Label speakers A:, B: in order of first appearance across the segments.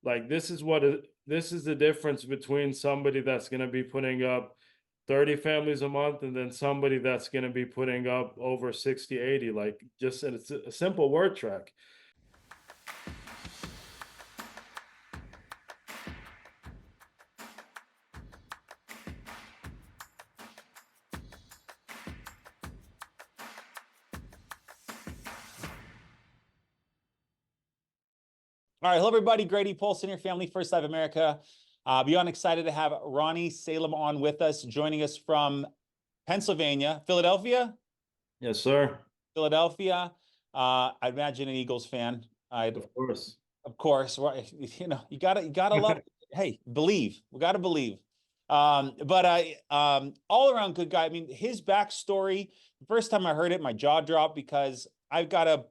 A: Like this is the difference between somebody that's going to be putting up 30 families a month and then somebody that's going to be putting up over 60, 80. Like just it's a simple word track.
B: All right, hello everybody. Grady Polson, your Family First Live America. Beyond excited to have Ronnie Salem on with us, joining us from Pennsylvania, Philadelphia.
A: Yes, sir.
B: Philadelphia. I imagine an Eagles fan.
A: Of course.
B: Of course, right? You gotta love. Hey, believe. We gotta believe. But all around good guy. I mean, his backstory. The first time I heard it, my jaw dropped because I've got a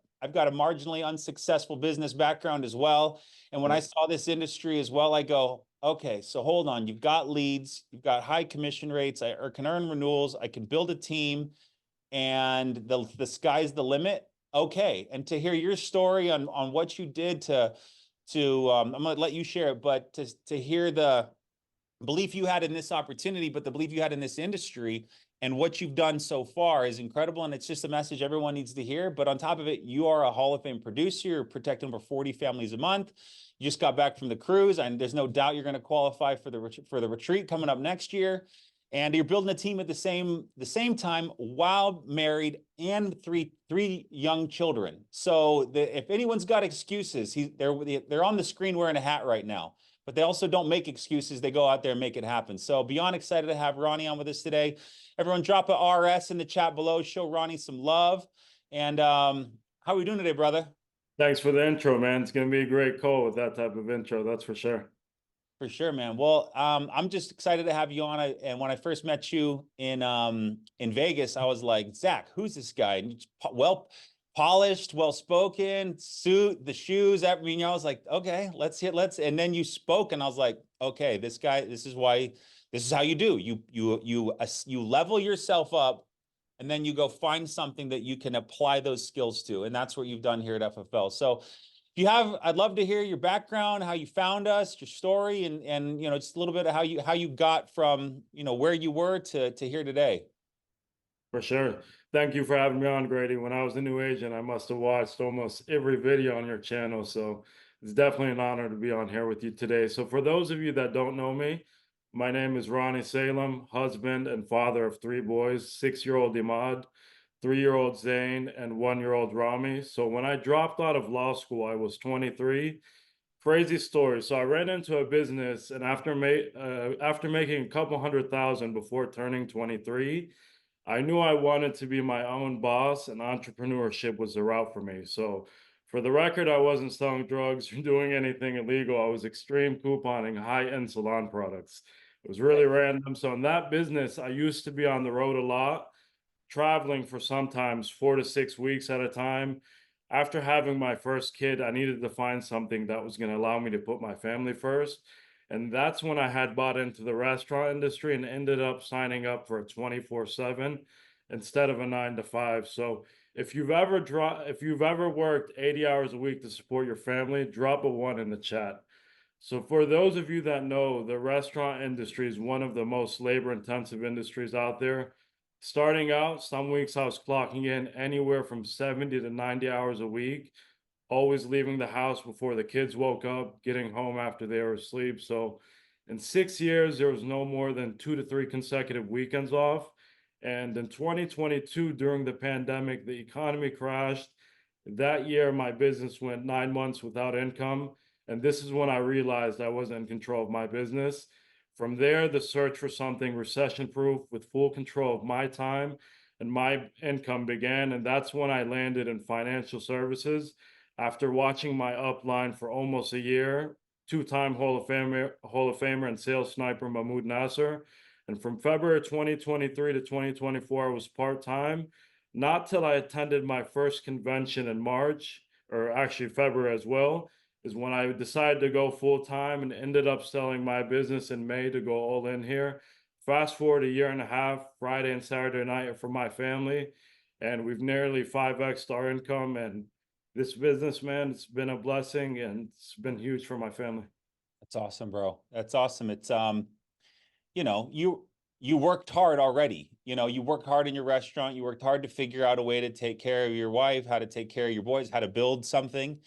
B: marginally unsuccessful business background as well. And when I
A: Yep.
B: saw this industry as well, I go, okay, so hold on. You've got leads, you've got high commission rates. I can earn renewals. I can build a team, and the sky's the limit. Okay, and to hear your story on what you did to I'm gonna let you share it, but to hear the belief you had in this opportunity, but the belief you had in this industry and what you've done so far is incredible. And it's just a message everyone needs to hear. But on top of it, you are a Hall of Fame producer. You're protecting over 40 families a month. You just got back from the cruise, and there's no doubt you're going to qualify for the retreat coming up next year. And you're building a team at the same time while married and three young children. So if anyone's got excuses, they're on the screen wearing a hat right now, but they also don't make excuses. They go out there and make it happen. So beyond excited to have Ronnie on with us today. Everyone drop a RS in the chat below. Show Ronnie some love. And how are we doing today, brother?
A: Thanks for the intro, man. It's going to be a great call with that type of intro. That's for sure.
B: For sure, man. Well, I'm just excited to have you on. And when I first met you in Vegas, I was like, Zach, who's this guy? And well polished, well spoken, suit, the shoes. I mean, I was like, okay, let's. And then you spoke, and I was like, okay, this guy. This is why. This is how you do. You level yourself up, and then you go find something that you can apply those skills to, and that's what you've done here at FFL. So I'd love to hear your background, how you found us, your story, and just a little bit of how you got from where you were to here today.
A: For sure. Thank you for having me on, Grady. When I was a new agent, I must have watched almost every video on your channel. So it's definitely an honor to be on here with you today. So for those of you that don't know me, my name is Ronnie Salem, husband and father of three boys, 6-year-old Imad, 3-year-old Zane, and 1-year-old Rami. So when I dropped out of law school, I was 23. Crazy story. So I ran into a business, and after making a couple 100,000 before turning 23, I knew I wanted to be my own boss, and entrepreneurship was the route for me. So, for the record, I wasn't selling drugs or doing anything illegal. I was extreme couponing high-end salon products. It was really random. So, in that business, I used to be on the road a lot, traveling for sometimes 4 to 6 weeks at a time. After having my first kid, I needed to find something that was going to allow me to put my family first. And that's when I had bought into the restaurant industry and ended up signing up for a 24/7 instead of a 9 to 5. So if you've ever worked 80 hours a week to support your family, drop a one in the chat. So for those of you that know, the restaurant industry is one of the most labor intensive industries out there. Starting out, some weeks I was clocking in anywhere from 70 to 90 hours a week, always leaving the house before the kids woke up, getting home after they were asleep. So in 6 years, there was no more than 2 to 3 consecutive weekends off. And in 2022, during the pandemic, the economy crashed. That year, my business went 9 months without income. And this is when I realized I wasn't in control of my business. From there, the search for something recession proof with full control of my time and my income began. And that's when I landed in financial services after watching my upline for almost a year, two-time Hall of Famer and sales sniper Mahmoud Nasser. And from February 2023 to 2024, I was part-time, not till I attended my first convention in March, or actually February as well, is when I decided to go full-time and ended up selling my business in May to go all in here. Fast forward a year and a half, Friday and Saturday night for my family, and we've nearly 5x our income. And this business, man, it's been a blessing and it's been huge for my family.
B: That's awesome, bro. That's awesome. It's you know, you worked hard already. You know, you worked hard in your restaurant. You worked hard to figure out a way to take care of your wife, how to take care of your boys, how to build something.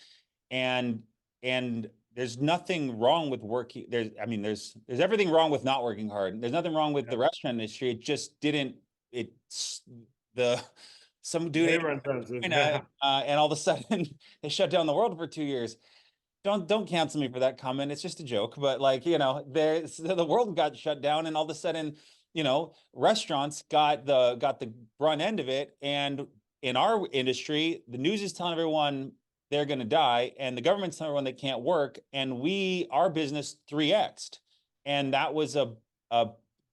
B: And and there's nothing wrong with working. There's everything wrong with not working hard. There's nothing wrong with
A: Yeah.
B: the restaurant industry. It just didn't. It's the some dude ate
A: Labor intensive.
B: China,
A: Yeah.
B: and all of a sudden they shut down the world for 2 years. Don't cancel me for that comment. It's just a joke. But like, there's the world got shut down, and all of a sudden, restaurants got the brunt end of it. And in our industry, the news is telling everyone they're going to die, and the government's telling everyone they can't work. And our business 3x'd, and that was a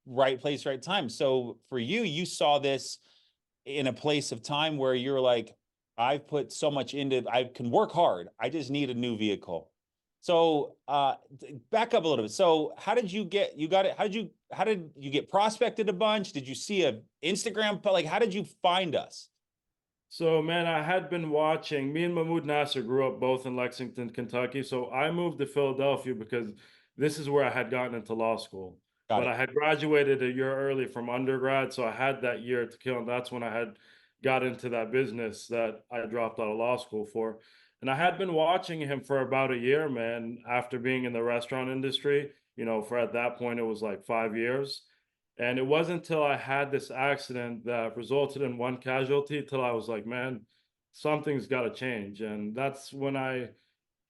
B: right place, right time. So for you, you saw this in a place of time where you're like, I've put so much into, I can work hard. I just need a new vehicle. So back up a little bit. So how did you get, you got it? How did you get prospected a bunch? Did you see a Instagram? Like, how did you find us?
A: So, man, I had been watching. Me and Mahmoud Nasser grew up both in Lexington, Kentucky. So I moved to Philadelphia because this is where I had gotten into law school.
B: Got
A: But
B: it.
A: I had graduated a year early from undergrad, so I had that year to kill, and that's when I had got into that business that I dropped out of law school for. And I had been watching him for about a year, man, after being in the restaurant industry. For at that point it was like 5 years. And it wasn't until I had this accident that resulted in one casualty till I was like, man, something's got to change. And that's when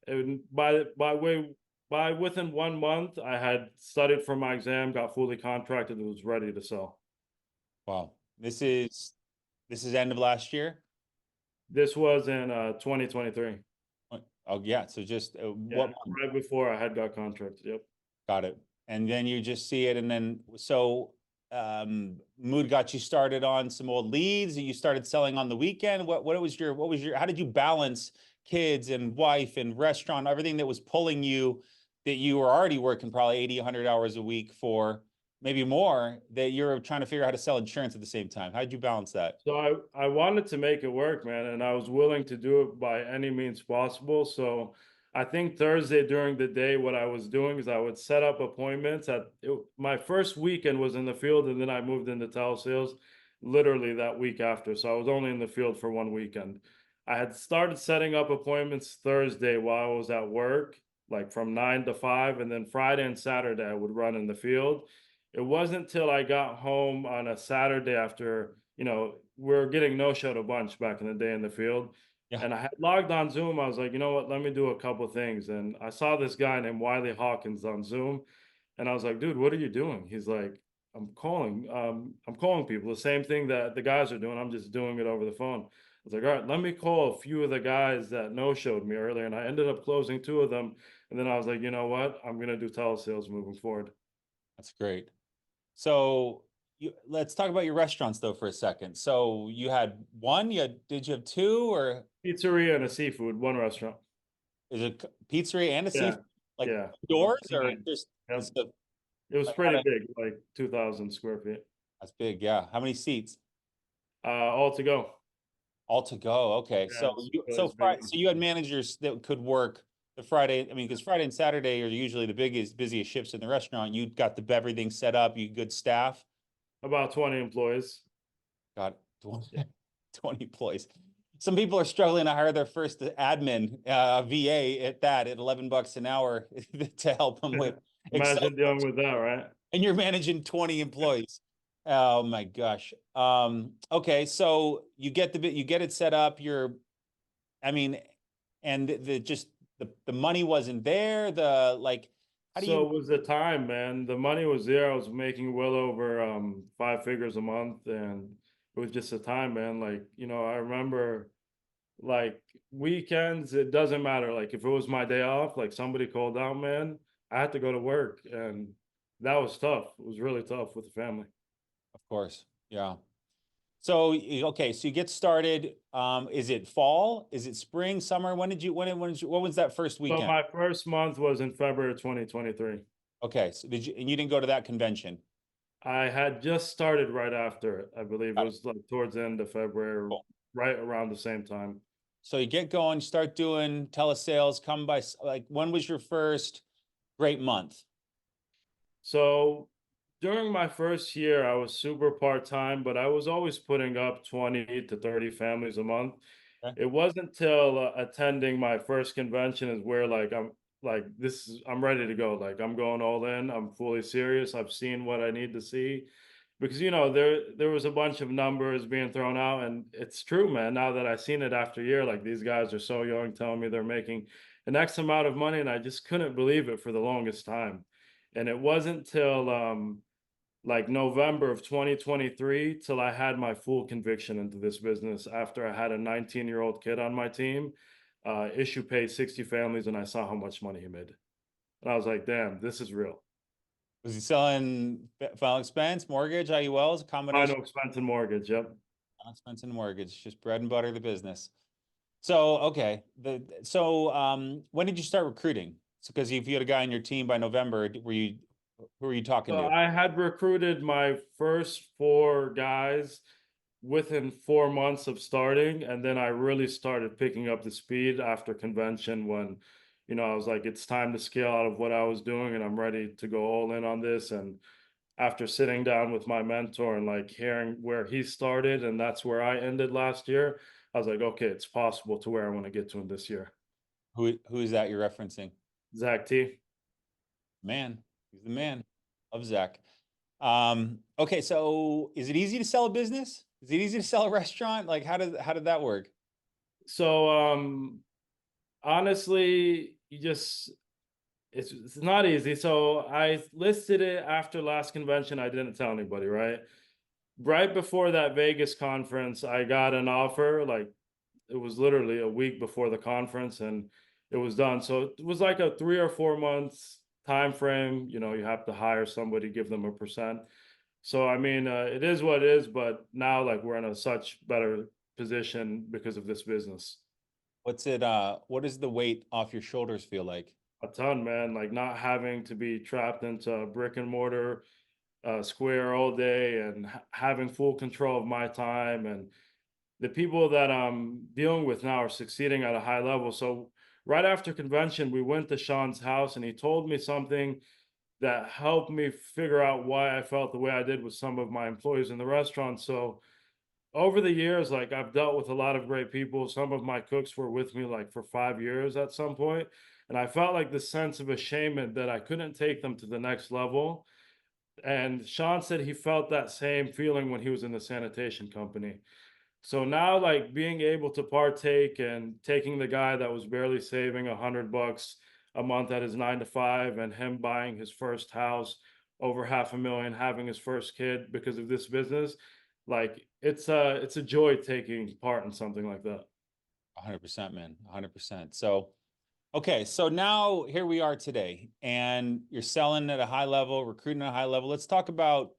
A: and by within 1 month, I had studied for my exam, got fully contracted, and was ready to sell.
B: Wow. This is end of last year.
A: This was in 2023.
B: Oh yeah. So just
A: Yeah,
B: what month?
A: right before I had got contracted. Yep.
B: Got it. And then you just see it, and then so Mood got you started on some old leads. You started selling on the weekend. What was your how did you balance kids and wife and restaurant, everything that was pulling you, that you were already working probably 80, 100 hours a week for, maybe more, that you're trying to figure out how to sell insurance at the same time? How did you balance that?
A: So I wanted to make it work, man, and I was willing to do it by any means possible. So I think Thursday during the day, what I was doing is I would set up appointments. My first weekend was in the field, and then I moved into telesales literally that week after. So I was only in the field for one weekend. I had started setting up appointments Thursday while I was at work, like from 9 to 5, and then Friday and Saturday I would run in the field. It wasn't till I got home on a Saturday after, we're getting no-showed a bunch back in the day in the field.
B: Yeah.
A: And I had logged on Zoom. I was like, you know what, let me do a couple things. And I saw this guy named Wiley Hawkins on Zoom. And I was like, dude, what are you doing? He's like, I'm calling people. The same thing that the guys are doing. I'm just doing it over the phone. I was like, all right, let me call a few of the guys that no-showed me earlier. And I ended up closing two of them. And then I was like, you know what? I'm gonna do telesales moving forward.
B: That's great. So let's talk about your restaurants though for a second. So you had one, did you have two, or
A: Pizzeria and a seafood, one restaurant.
B: is it pizzeria and a
A: Yeah,
B: seafood? Like
A: yeah.
B: doors, or
A: Combined.
B: just
A: Yep.
B: is the
A: It was
B: like
A: pretty big, like 2,000 square feet.
B: that's big, yeah. How many seats?
A: All to go.
B: All to go. Okay.
A: Yeah,
B: So
A: it's
B: you
A: really
B: so
A: it's big.
B: Friday, so you had managers that could work the Friday. I mean, because Friday and Saturday are usually the biggest, busiest shifts in the restaurant. You got everything set up, you good staff.
A: About 20 employees.
B: Got
A: Yeah.
B: 20 employees. Some people are struggling to hire their first admin, VA at $11 an hour to help them with Excel.
A: Imagine dealing with that, right?
B: And you're managing 20 employees. Oh my gosh. Okay, so you get it set up. I mean, and the money wasn't there. The like, how do
A: So
B: you?
A: it was the time, man. The money was there. I was making well over 5 figures a month, and it was just the time, man. Like, I remember like weekends, it doesn't matter. Like if it was my day off, like somebody called out, man, I had to go to work, and that was tough. It was really tough with the family.
B: Of course, yeah. So okay, so you get started. Is it fall? Is it spring, summer? What was that first
A: So
B: weekend?
A: my first month was in February 2023.
B: Okay, so you didn't go to that convention?
A: I had just started right after it. I believe it
B: Got it.
A: was like towards the end of February,
B: Cool.
A: right around the same time.
B: So you get going, start doing telesales. Come by, like, when was your first great month?
A: So during my first year, I was super part-time, but I was always putting up 20 to 30 families a month.
B: Okay.
A: It wasn't till attending my first convention is where like I'm ready to go. Like I'm going all in. I'm fully serious. I've seen what I need to see. Because there was a bunch of numbers being thrown out, and it's true, man. Now that I've seen it after a year, like these guys are so young, telling me they're making an X amount of money, and I just couldn't believe it for the longest time. And it wasn't till like November of 2023 till I had my full conviction into this business after I had a 19-year-old kid on my team. Issue paid 60 families, and I saw how much money he made. And I was like, damn, this is real.
B: Was he selling final expense, mortgage, IULs, a combination
A: Final expense and mortgage. Yep.
B: of final expense and mortgage, just bread and butter of the business. So, okay. When did you start recruiting? So, because if you had a guy on your team by November, who were you talking
A: So
B: to?
A: I had recruited my first four guys within 4 months of starting, and then I really started picking up the speed after convention when, I was like, it's time to scale out of what I was doing, and I'm ready to go all in on this. And after sitting down with my mentor and like hearing where he started, and that's where I ended last year, I was like, okay, it's possible to where I want to get to in this year.
B: Who is that you're referencing?
A: Zach T.
B: Man, he's the man. Love Zach. Okay, so is it easy to sell a business? Is it easy to sell a restaurant? Like how did that work?
A: So honestly, it's not easy. So I listed it after last convention. I didn't tell anybody, right? Right before that Vegas conference, I got an offer. Like it was literally a week before the conference, and it was done. So it was like a 3 or 4 months time frame. You have to hire somebody, give them a percent. So I mean, it is what it is. But now, like we're in a such better position because of this business.
B: What does the weight off your shoulders feel like?
A: A ton, man. Like not having to be trapped into a brick and mortar square all day, and having full control of my time, and the people that I'm dealing with now are succeeding at a high level. So right after convention, we went to Sean's house, and he told me something that helped me figure out why I felt the way I did with some of my employees in the restaurant. So over the years, like I've dealt with a lot of great people. Some of my cooks were with me like for 5 years at some point, and I felt like this sense of ashamed that I couldn't take them to the next level. And Sean said he felt that same feeling when he was in the sanitation company. So now, like being able to partake and taking the guy that was barely saving $100 a month at his 9 to 5, and him buying his first house, over 500,000, having his first kid because of this business, like it's a joy taking part in something like that.
B: 100%, man. 100%. So, okay, so now here we are today, and you're selling at a high level, recruiting at a high level. Let's talk about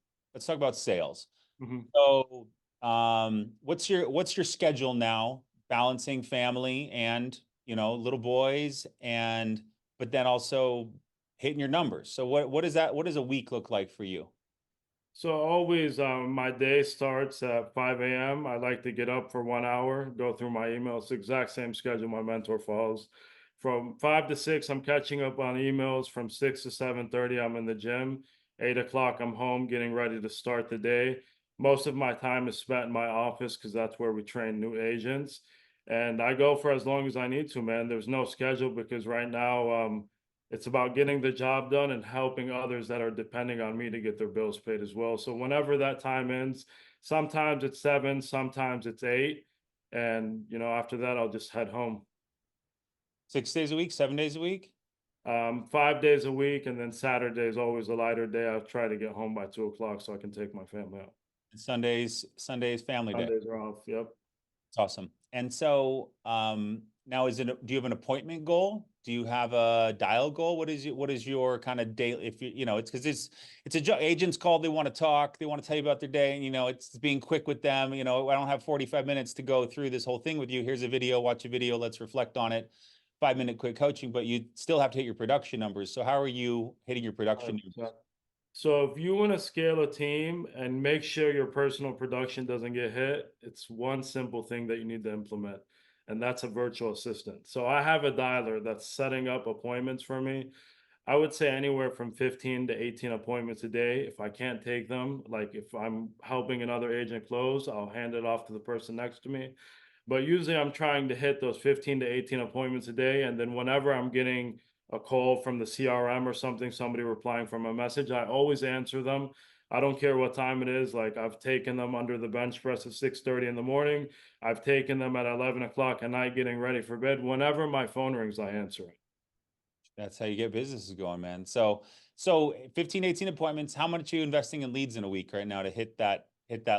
B: sales.
A: Mhm.
B: So, what's your schedule now, balancing family and, little boys, and but then also hitting your numbers. So what does a week look like for you?
A: So always, my day starts at 5 a.m. I like to get up for 1 hour, go through my emails. The exact same schedule my mentor follows. From 5 to 6, I'm catching up on emails. From 6 to 7:30, I'm in the gym. 8 o'clock, I'm home getting ready to start the day. Most of my time is spent in my office because that's where we train new agents. And I go for as long as I need to, man. There's no schedule because right now, it's about getting the job done and helping others that are depending on me to get their bills paid as well. So whenever that time ends, sometimes it's 7, sometimes it's 8. And, after that, I'll just head home.
B: 6 days a week, 7 days a week?
A: 5 days a week. And then Saturday is always a lighter day. I'll try to get home by 2 o'clock so I can take my family out.
B: Sundays, family day.
A: Sundays are off. Yep.
B: It's awesome. And so now do you have an appointment goal? Do you have a dial goal? What is your kind of daily, if it's because it's a agents call, they want to talk, they want to tell you about their day, and it's being quick with them. I don't have 45 minutes to go through this whole thing with you. Here's a video, watch a video, let's reflect on it. 5-minute quick coaching, but you still have to hit your production numbers. So how are you hitting your production numbers?
A: 100%. So if you want to scale a team and make sure your personal production doesn't get hit, it's one simple thing that you need to implement, and that's a virtual assistant. So I have a dialer that's setting up appointments for me. I would say anywhere from 15 to 18 appointments a day. If I can't take them, like if I'm helping another agent close, I'll hand it off to the person next to me. But usually I'm trying to hit those 15 to 18 appointments a day. And then whenever I'm getting a call from the CRM or something, somebody replying from a message, I always answer them. I don't care what time it is. Like I've taken them under the bench press at 6:30 in the morning. I've taken them at 11 o'clock at night getting ready for bed. Whenever my phone rings, I answer it.
B: That's how you get businesses going, man. So 15, 18 appointments. How much are you investing in leads in a week right now to hit that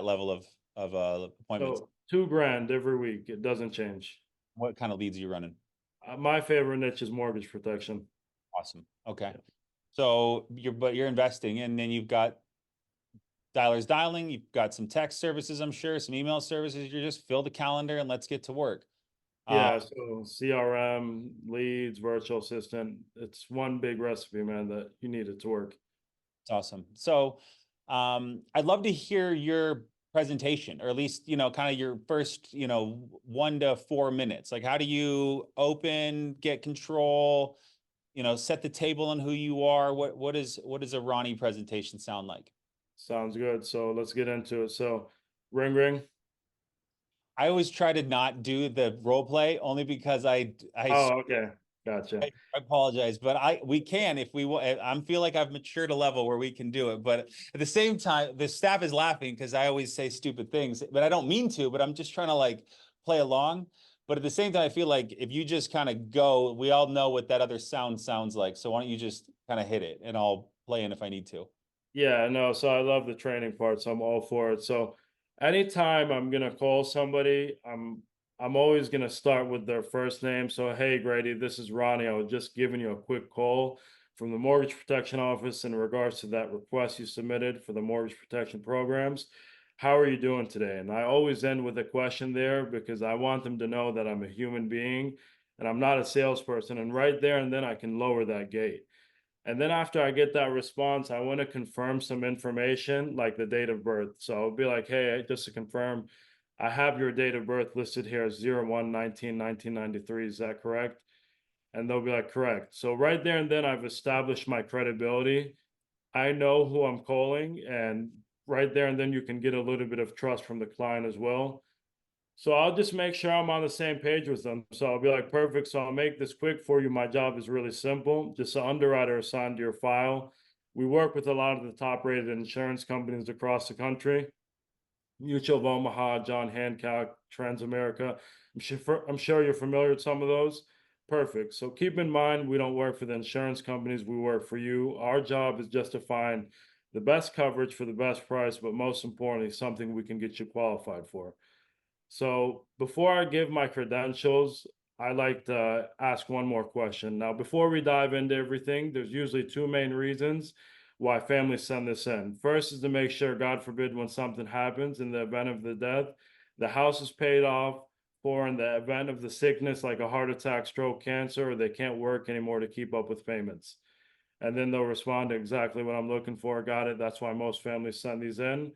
B: level of appointments?
A: So 2 grand every week. It doesn't change.
B: What kind of leads are you running?
A: My favorite niche is mortgage protection.
B: Awesome. Okay.
A: Yeah.
B: So you're investing, and then you've got dialers dialing, you've got some text services, I'm sure, some email services. You just fill the calendar and let's get to work.
A: Yeah, so CRM, leads, virtual assistant, it's one big recipe, man, that you need it to work.
B: It's awesome. So I'd love to hear your presentation, or at least, kind of your first, 1 to 4 minutes. Like, how do you open, get control, set the table on who you are? What does a Ronnie presentation sound like?
A: Sounds good. So let's get into it. So ring ring.
B: I always try to not do the role play only because
A: Oh, okay. Gotcha.
B: I apologize, but we can if we want. I feel like I've matured a level where we can do it. But at the same time, the staff is laughing because I always say stupid things, but I don't mean to. But I'm just trying to like play along. But at the same time, I feel like if you just kind of go, we all know what that other sound sounds like. So why don't you just kind of hit it, and I'll play in if I need to.
A: Yeah, no, so I love the training part, so I'm all for it. So anytime I'm gonna call somebody, I'm always gonna start with their first name. So hey Grady, this is Ronnie. I was just giving you a quick call from the Mortgage Protection Office in regards to that request you submitted for the mortgage protection programs. How are you doing today? And I always end with a question there because I want them to know that I'm a human being and I'm not a salesperson. And right there and then I can lower that gate. And then after I get that response, I want to confirm some information like the date of birth. So I'll be like, hey, just to confirm, I have your date of birth listed here as 01/19/1993. Is that correct? And they'll be like, correct. So right there and then I've established my credibility. I know who I'm calling. And right there and then you can get a little bit of trust from the client as well. So I'll just make sure I'm on the same page with them. So I'll be like, perfect. So I'll make this quick for you. My job is really simple. Just an underwriter assigned to your file. We work with a lot of the top rated insurance companies across the country. Mutual of Omaha, John Hancock, Transamerica. I'm sure you're familiar with some of those. Perfect. So keep in mind, we don't work for the insurance companies. We work for you. Our job is just to find the best coverage for the best price, but most importantly, something we can get you qualified for. So before I give my credentials, I like to ask one more question. Now, before we dive into everything, there's usually two main reasons why families send this in. First is to make sure, God forbid, when something happens in the event of the death, the house is paid off, or in the event of the sickness, like a heart attack, stroke, cancer, or they can't work anymore to keep up with payments. And then they'll respond to exactly what I'm looking for. Got it. That's why most families send these in.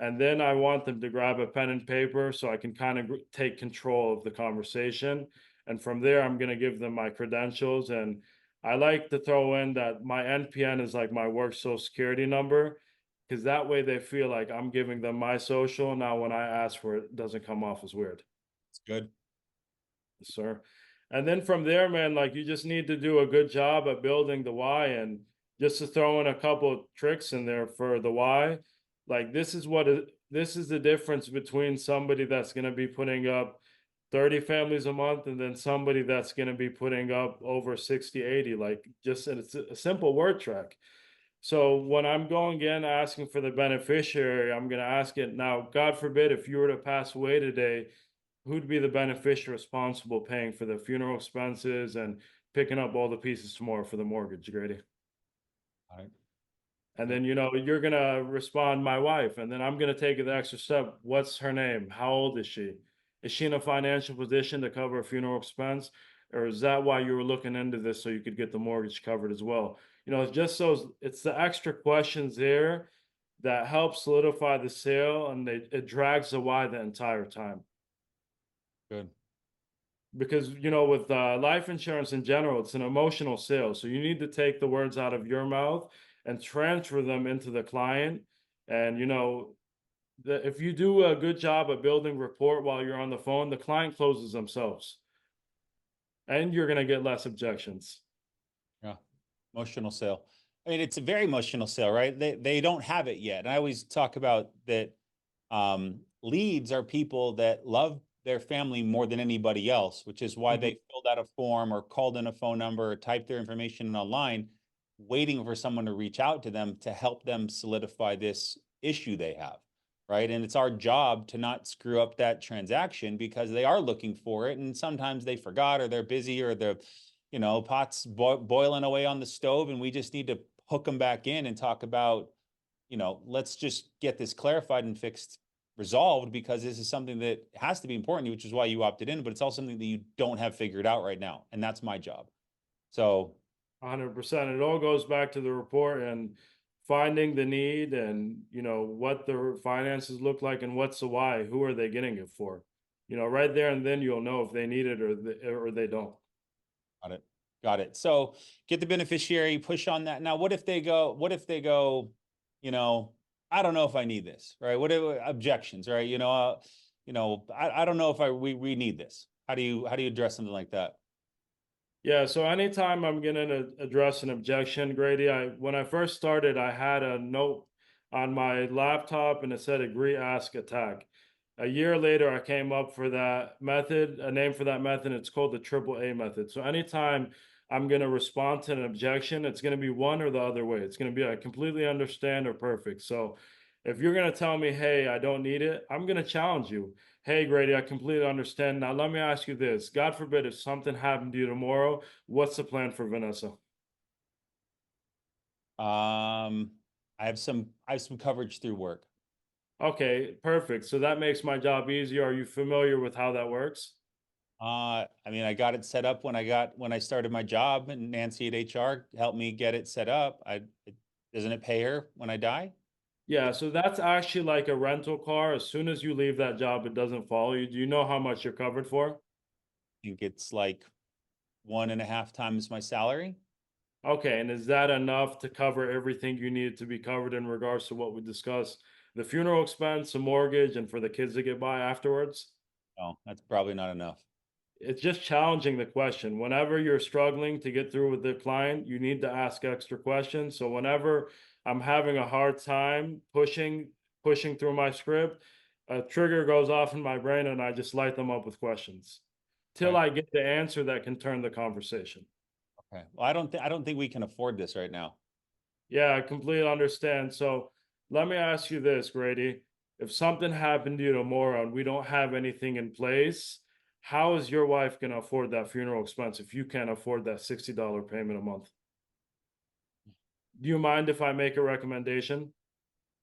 A: And then I want them to grab a pen and paper so I can kind of take control of the conversation. And from there, I'm going to give them my credentials. And I like to throw in that my NPN is like my work social security number, because that way they feel like I'm giving them my social. Now, when I ask for it, it doesn't come off as weird.
B: It's good.
A: Yes, sir. And then from there, man, like you just need to do a good job at building the why. And just to throw in a couple of tricks in there for the why, like this is the difference between somebody that's going to be putting up 30 families a month and then somebody that's going to be putting up over 60, 80. Like just it's a simple word track. So when I'm going in asking for the beneficiary, I'm going to ask it now, God forbid, if you were to pass away today, who'd be the beneficiary responsible paying for the funeral expenses and picking up all the pieces tomorrow for the mortgage, Grady?
B: All right.
A: And
B: Good.
A: then, you're gonna respond, my wife, and then I'm gonna take it the extra step. What's her name? How old is she? Is she in a financial position to cover a funeral expense? Or is that why you were looking into this so you could get the mortgage covered as well? It's just it's the extra questions there that help solidify the sale and it drags the why the entire time.
B: Good.
A: because with life insurance in general, it's an emotional sale, so you need to take the words out of your mouth and transfer them into the client. And if you do a good job of building rapport while you're on the phone, the client closes themselves, and you're going to get less objections.
B: Yeah. Emotional sale. I mean, it's a very emotional sale, right? They don't have it yet. And I always talk about that leads are people that love their family more than anybody else, which is why
A: Mhm.
B: they filled out a form or called in a phone number or typed their information in online, waiting for someone to reach out to them to help them solidify this issue they have. Right. And it's our job to not screw up that transaction because they are looking for it. And sometimes they forgot or they're busy or they're, pots boiling away on the stove. And we just need to hook them back in and talk about, let's just get this clarified and fixed, resolved, because this is something that has to be important, which is why you opted in, but it's also something that you don't have figured out right now. And that's my job. So
A: 100%. It all goes back to the report and finding the need, and what the finances look like and what's the why. Who are they getting it for? Right there and then you'll know if they need it or they don't.
B: got it. Got it. So get the beneficiary, push on that. Now, what if they go, you know, I don't know if I need this, right? What are objections, right? I don't know if we need this. How do you address something like that?
A: Yeah, so anytime I'm gonna address an objection, Grady, when I first started, I had a note on my laptop and it said agree, ask, attack. A year later, I came up for that method, a name for that method. It's called the triple A method. So anytime I'm gonna respond to an objection, it's gonna be one or the other way. It's gonna be I completely understand or perfect. So if you're gonna tell me, hey, I don't need it, I'm gonna challenge you. Hey, Grady, I completely understand. Now, let me ask you this. God forbid if something happened to you tomorrow, what's the plan for Vanessa?
B: I have some coverage through work.
A: Okay, perfect. So that makes my job easier. Are you familiar with how that works?
B: I mean, I got it set up when I started my job, and Nancy at HR helped me get it set up. Doesn't it pay her when I die?
A: Yeah, so that's actually like a rental car. As soon as you leave that job, it doesn't follow you. Do you know how much you're covered for?
B: I think it's like 1.5 times my salary.
A: Okay, and is that enough to cover everything you need to be covered in regards to what we discussed? The funeral expense, the mortgage, and for the kids to get by afterwards?
B: No, that's probably not enough.
A: It's just challenging the question. Whenever you're struggling to get through with the client, you need to ask extra questions. So whenever I'm having a hard time pushing through my script, a trigger goes off in my brain and I just light them up with questions till
B: Okay.
A: I get the answer that can turn the conversation.
B: Okay. Well, I don't think we can afford this right now.
A: Yeah, I completely understand. So let me ask you this, Grady. If something happened to you tomorrow and we don't have anything in place, how is your wife going to afford that funeral expense if you can't afford that $60 payment a month? Do you mind if I make a recommendation?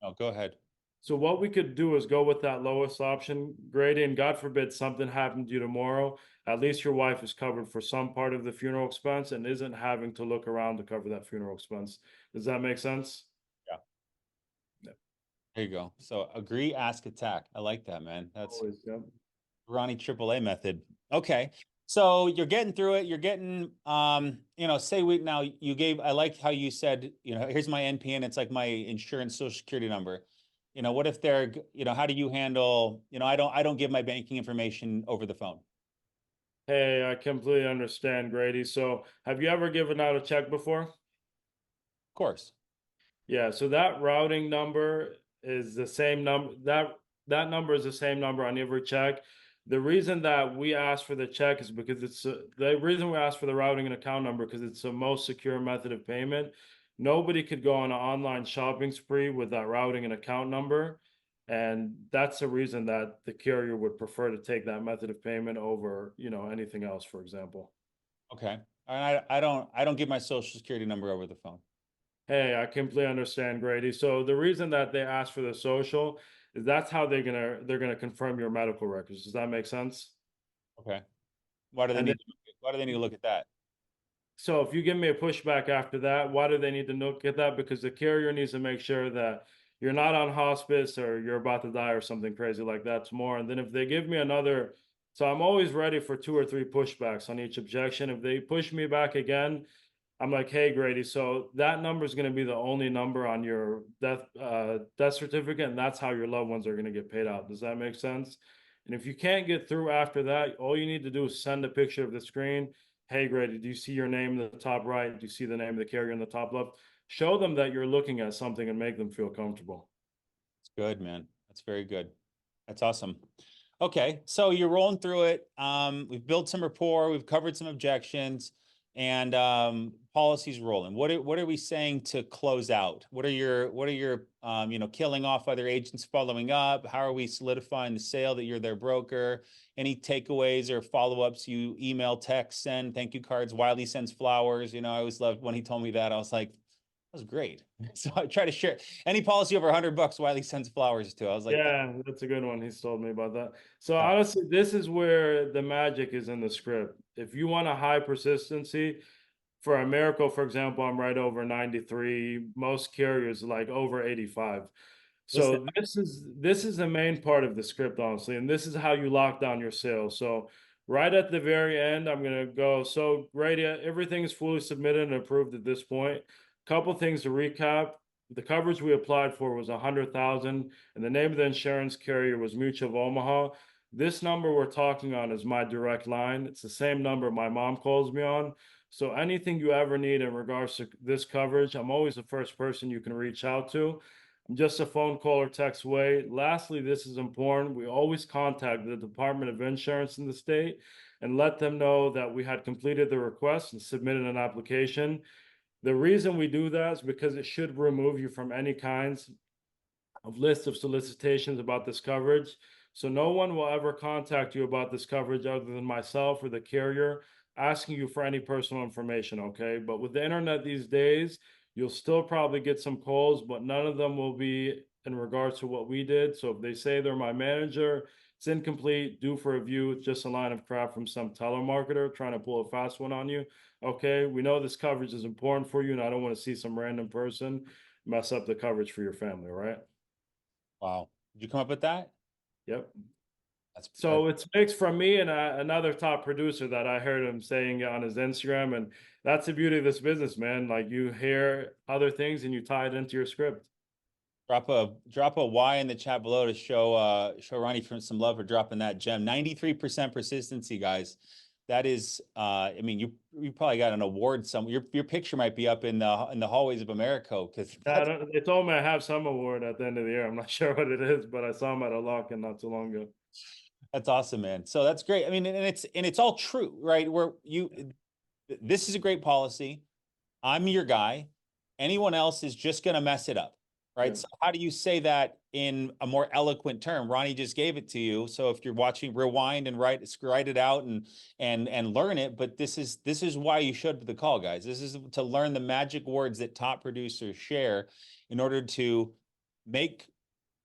B: No, go ahead.
A: So what we could do is go with that lowest option, Grady, and God forbid something happened to you tomorrow. At least your wife is covered for some part of the funeral expense and isn't having to look around to cover that funeral expense. Does that make sense?
B: Yeah.
A: Yeah,
B: There you go. So agree, ask, attack. I like that, man. That's
A: always. Yeah.
B: Ronnie AAA method. Okay. So you're getting through it. You're getting, say we now you gave, I like how you said, here's my NPN. It's like my insurance social security number. What if they're, how do you handle, I don't give my banking information over the phone. Of
A: Hey, I completely understand, Grady. So, have you ever given out a check before?
B: course.
A: Yeah, so that routing number is the same number that number is the same number on every check. The reason that we ask for the check is because the reason we ask for the routing and account number because it's the most secure method of payment. Nobody could go on an online shopping spree with that routing and account number, and that's the reason that the carrier would prefer to take that method of payment over, anything else, for example.
B: Okay. I don't give my social security number over the phone.
A: Hey, I completely understand, Grady. So the reason that they ask for the social is that's how they're gonna confirm your medical records. Does that make sense?
B: Okay. Why do they
A: And then,
B: need why do they need to look at that?
A: so if you give me a pushback after that, why do they need to look at that? Because the carrier needs to make sure that you're not on hospice or you're about to die or something crazy like that tomorrow. And then if they give me another So I'm always ready for 2 or 3 pushbacks on each objection. If they push me back again, I'm like, "Hey, Grady, so that number is gonna be the only number on your death certificate, and that's how your loved ones are gonna get paid out. Does that make sense?" And if you can't get through after that, all you need to do is send a picture of the screen. "Hey, Grady, do you see your name in the top right? Do you see the name of the carrier in the top left?" Show them that you're looking at something and make them feel comfortable.
B: It's good, man. That's very good. That's awesome. Okay, so you're rolling through it. We've built some rapport, we've covered some objections, and policies rolling. What are we saying to close out? What are your killing off other agents following up? How are we solidifying the sale that you're their broker? Any takeaways or follow-ups? You email, text, send thank you cards. Wiley sends flowers. I always loved when he told me that. I was like, that was great. So I try to share any policy over $100. Wiley sends flowers to. I was like,
A: Yeah, that's a good one. He's told me about that. So
B: yeah.
A: honestly, this is where the magic is in the script. If you want a high persistency, for America, for example, I'm right over 93. Most carriers like over 85.
B: Listen,
A: So this is the main part of the script, honestly, and this is how you lock down your sales. So right at the very end, I'm gonna go. So Grady, everything is fully submitted and approved at this point. Couple things to recap. The coverage we applied for was 100,000, and the name of the insurance carrier was Mutual of Omaha. This number we're talking on is my direct line. It's the same number my mom calls me on. So anything you ever need in regards to this coverage, I'm always the first person you can reach out to. I'm just a phone call or text away. Lastly, this is important. We always contact the Department of Insurance in the state and let them know that we had completed the request and submitted an application. The reason we do that is because it should remove you from any kinds of list of solicitations about this coverage. So no one will ever contact you about this coverage other than myself or the carrier asking you for any personal information, okay? But with the internet these days, you'll still probably get some calls, but none of them will be in regards to what we did. So if they say they're my manager, it's incomplete, due for review, it's just a line of crap from some telemarketer trying to pull a fast one on you. Okay, we know this coverage is important for you, and I don't want to see some random person mess up the coverage for your family, right?
B: wow. Did you come up with that?
A: Yep.
B: That,
A: So it's mixed from me and another top producer that I heard him saying on his Instagram, and that's the beauty of this business, man. Like you hear other things and you tie it into your script.
B: drop a Y in the chat below to show Ronnie from some love for dropping that gem. 93% persistency, guys. That is, I mean, you probably got an award somewhere. Your picture might be up in the hallways of America because
A: I don't, they told me I have some award at the end of the year. I'm not sure what it is, but I saw him at a lock-in not too long ago.
B: that's awesome, man. So that's great. I mean, and it's all true, right? This is a great policy. I'm your guy. Anyone else is just going to mess it up, right?
A: Yeah.
B: So how do you say that in a more eloquent term? Ronnie just gave it to you. So if you're watching, rewind and write it out and learn it. But this is why you should the call, guys. This is to learn the magic words that top producers share in order to make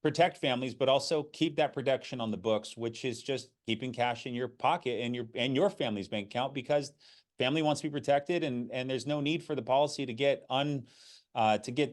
B: protect families, but also keep that protection on the books, which is just keeping cash in your pocket and your family's bank account because family wants to be protected and there's no need for the policy to get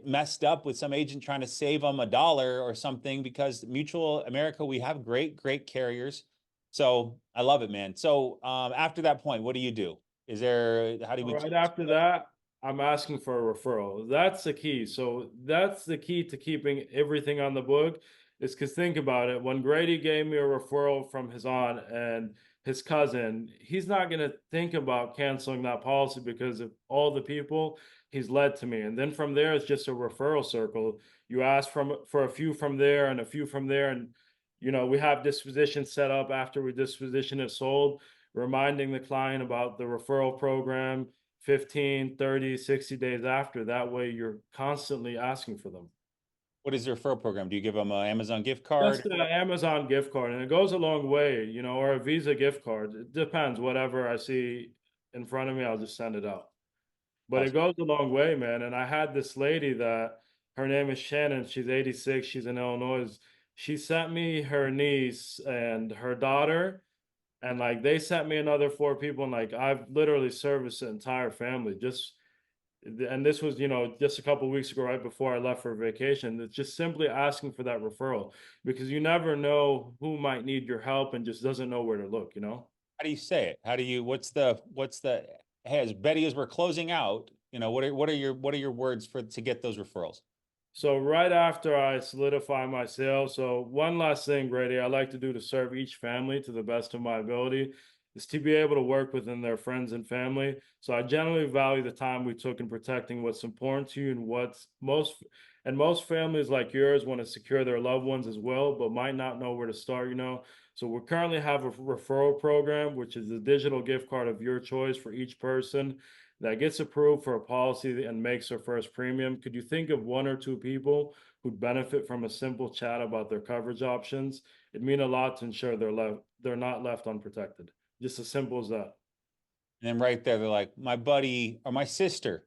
B: messed up with some agent trying to save them $1 or something because Mutual America, we have great carriers. So I love it, man. So after that point, what do you do? How do we
A: Right after that, I'm asking for a referral. That's the key. So that's the key to keeping everything on the book. Is because think about it. When Grady gave me a referral from his aunt and his cousin, he's not going to think about canceling that policy because of all the people he's led to me. And then from there, it's just a referral circle. You ask for a few from there and a few from there, and we have disposition set up after we disposition it sold, reminding the client about the referral program 15, 30, 60 days after. That way you're constantly asking for them.
B: what is your referral program? Do you give them an Amazon gift
A: Just
B: card?
A: an Amazon gift card, and it goes a long way, or a Visa gift card. It depends. Whatever I see in front of me, I'll just send it out. But it
B: Awesome.
A: goes a long way, man. And I had this lady that her name is Shannon. She's 86. She's in Illinois. She sent me her niece and her daughter, and like they sent me another 4 people, and like I've literally serviced the entire family. Just And this was, just a couple weeks ago, right before I left for vacation. It's just simply asking for that referral because you never know who might need your help and just doesn't know where to look.
B: How do you say it? How do you, what's the, hey, as Betty, as we're closing out, what are your words for, to get those referrals?
A: So right after I solidify my sale, so one last thing, Grady, I like to do to serve each family to the best of my ability is to be able to work within their friends and family. So I generally value the time we took in protecting what's important to you and most families like yours want to secure their loved ones as well, but might not know where to start. So we currently have a referral program, which is a digital gift card of your choice for each person that gets approved for a policy and makes their first premium. Could you think of one or two people who'd benefit from a simple chat about their coverage options? It'd mean a lot to ensure they're not left unprotected. Just as simple as that.
B: And then right there, they're like, my buddy or my sister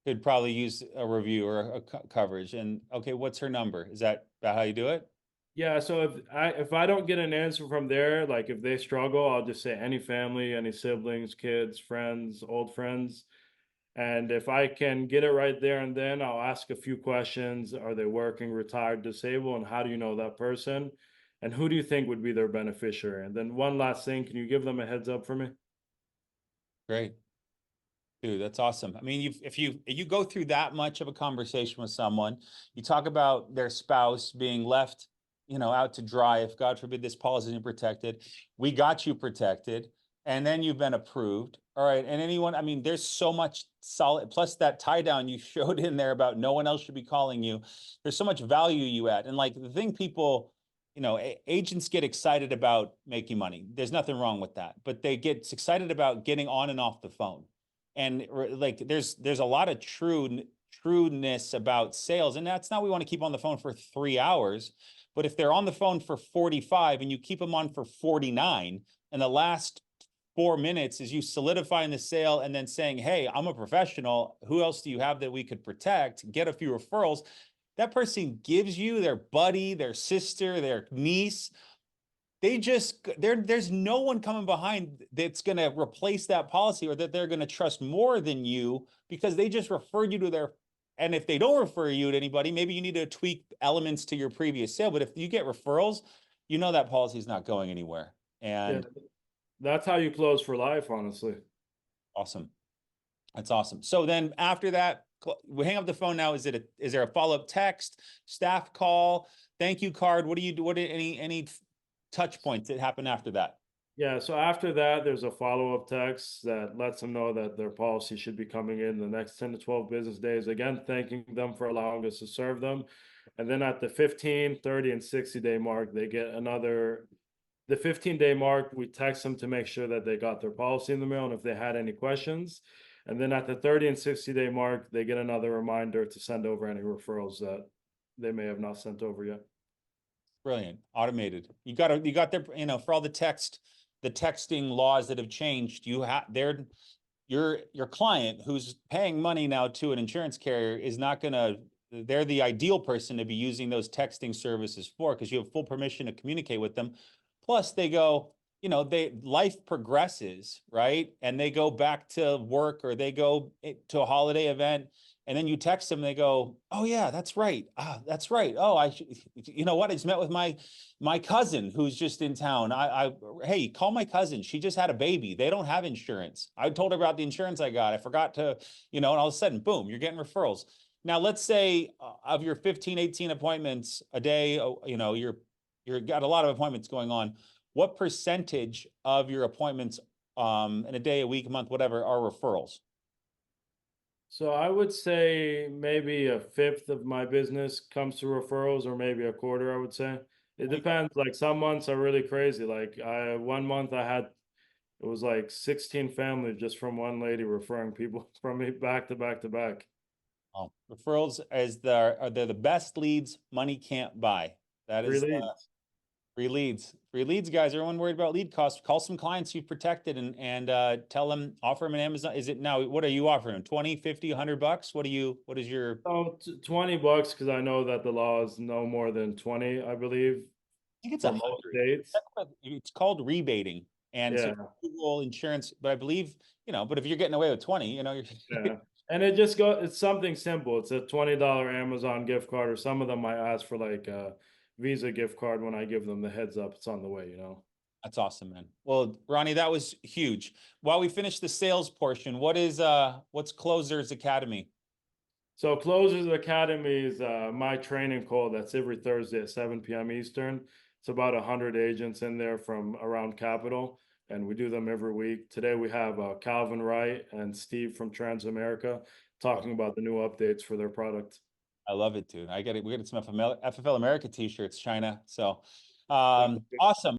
B: could probably use a review or a coverage. And okay, what's her number? Is that about how you do it?
A: Yeah, so if I don't get an answer from there, like if they struggle, I'll just say any family, any siblings, kids, friends, old friends. And if I can get it right there and then, I'll ask a few questions. Are they working, retired, disabled? And how do you know that person? And who do you think would be their beneficiary? And then one last thing, can you give them a heads up for me?
B: Great. Dude, that's awesome. I mean, if you go through that much of a conversation with someone, you talk about their spouse being left, out to dry. If God forbid this policy isn't protected, we got you protected, and then you've been approved. All right. And anyone, I mean, there's so much solid, plus that tie down you showed in there about no one else should be calling you. There's so much value you add. And like the thing people, agents get excited about making money. There's nothing wrong with that, but they get excited about getting on and off the phone. And like there's a lot of trueness about sales, and that's not, we want to keep on the phone for 3 hours, but if they're on the phone for 45 and you keep them on for 49, and the last 4 minutes is you solidifying the sale and then saying, hey, I'm a professional, who else do you have that we could protect, get a few referrals, that person gives you their buddy, their sister, their niece. There's no one coming behind that's going to replace that policy or that they're going to trust more than you, because they just referred you to their. And if they don't refer you to anybody, maybe you need to tweak elements to your previous sale. But if you get referrals, that policy is not going anywhere.
A: Yeah,
B: And
A: that's how you close for life, honestly.
B: awesome. That's awesome. So then after that, we hang up the phone now. Is there a follow-up text, staff call, thank you card? What do you do? Any touch points that happen after that?
A: Yeah, so after that, there's a follow-up text that lets them know that their policy should be coming in the next 10 to 12 business days. Again, thanking them for allowing us to serve them. And then at the 15, 30, and 60-day mark, they get the 15-day mark, we text them to make sure that they got their policy in the mail and if they had any questions. And then at the 30 and 60-day mark, they get another reminder to send over any referrals that they may have not sent over yet.
B: Brilliant. Automated. You got there, for all the texting laws that have changed, your client who's paying money now to an insurance carrier is not gonna, they're the ideal person to be using those texting services for, because you have full permission to communicate with them. Plus they go, life progresses, right? And they go back to work or they go to a holiday event, and then you text them and they go, oh yeah, that's right. That's right. Oh, you know what? I just met with my cousin who's just in town. Hey, call my cousin. She just had a baby. They don't have insurance. I told her about the insurance I got. I forgot to, and all of a sudden, boom, you're getting referrals. Now, let's say of your 15, 18 appointments a day, you're got a lot of appointments going on. What percentage of your appointments in a day, a week, a month, whatever, are referrals?
A: So I would say maybe a fifth of my business comes to referrals, or maybe a quarter, I would say. It depends. Like some months are really crazy. Like one month it was like 16 families just from one lady referring people from me back to back to back.
B: Oh, referrals are they're the best leads money can't buy. That
A: Free
B: is
A: leads.
B: free leads. Free leads, guys. Everyone worried about lead costs. Call some clients you've protected and tell them, offer them an Amazon. Is it now, what are you offering them? 20, 50, $100? What is your,
A: Oh, $20 because I know that the law is no more than 20, I believe,
B: I think it's
A: for most
B: 100.
A: states.
B: It's called rebating. And so
A: Yeah,
B: Google insurance, but I believe, but if you're getting away with 20,
A: yeah. And it's something simple. It's a $20 Amazon gift card, or some of them might ask for like a Visa gift card when I give them the heads up it's on the way, you know.
B: That's awesome, man. Well, Ronnie, that was huge. While we finish the sales portion, what's Closers Academy?
A: So Closers Academy is my training call that's every Thursday at 7 p.m. Eastern. It's about 100 agents in there from around Capital, and we do them every week. Today we have Calvin Wright and Steve from Transamerica talking about the new updates for their product.
B: I love it, dude. I get it. We got some FFL America t-shirts, China. So
A: Thank you.
B: awesome.